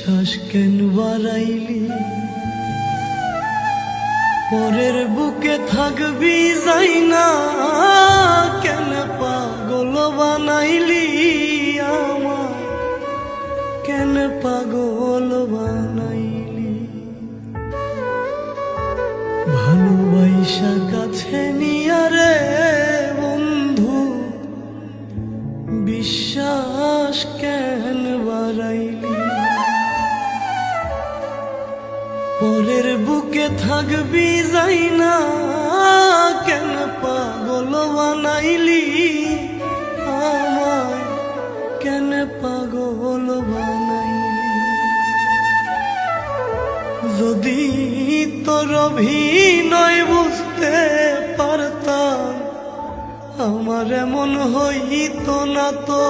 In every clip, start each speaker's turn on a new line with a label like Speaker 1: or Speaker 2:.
Speaker 1: বিশ্বাস কেন বাড়াইলি, পরের বুকে থাকবি যাই না, কেন পাগল বানাইলি আমায়, কেন পাগল বানাইলি। ভালোবাসা কাছে নিয়া রে বন্ধু, বিশ্বাস কেন বাড়াইলি, পরের বুকে থাকবি যাই না, কেন পাগল বানাইলি আমায়, কেন পাগল বানাইলি। যদি তোর অভিনয় বুঝতে পারতাম, আমার এমন হইতো না তো।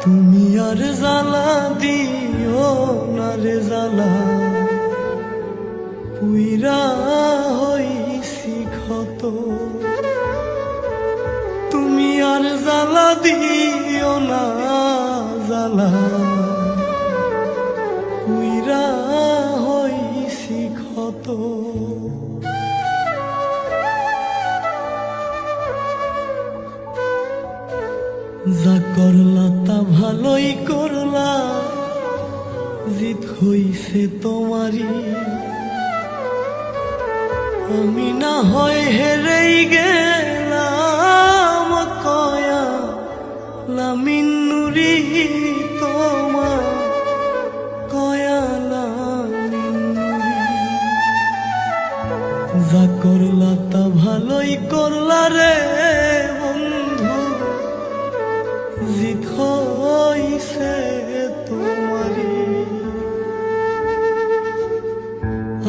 Speaker 1: তুমি আর জ্বালা দিও না রে জ্বালা, পুইরা হইছি ক্ষত। তুমি আর জ্বালা দিও না জ্বালা, পুইরা হইছি ক্ষত। যা করলা তা ভালোই করলা, জিত হইছে তোমারই। আমি না হয় হেরেই গেলাম, কয়া লামিনুরি তোমার, কয়া লামিনুরি। যা করলা তা ভালোই করলা রে বন্ধু, জিত হইছে তোমারই।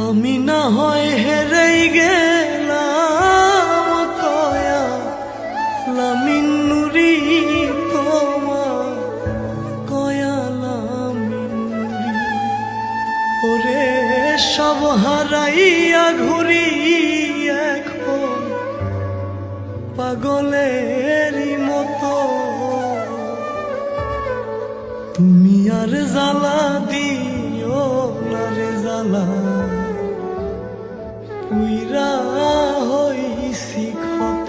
Speaker 1: আমি না হয় হেরেই গেলাম, কয়া লামিনুরি তোমার, কয়া লামিনুরি। ওরে সব হারাইয়া ঘুরি এখন পাগলেরই মতো। তুমি আর জ্বালা দিও না রে জ্বালা, পুইরা হইছি ক্ষত।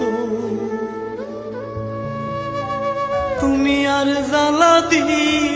Speaker 1: তুমি আর জ্বালা দিও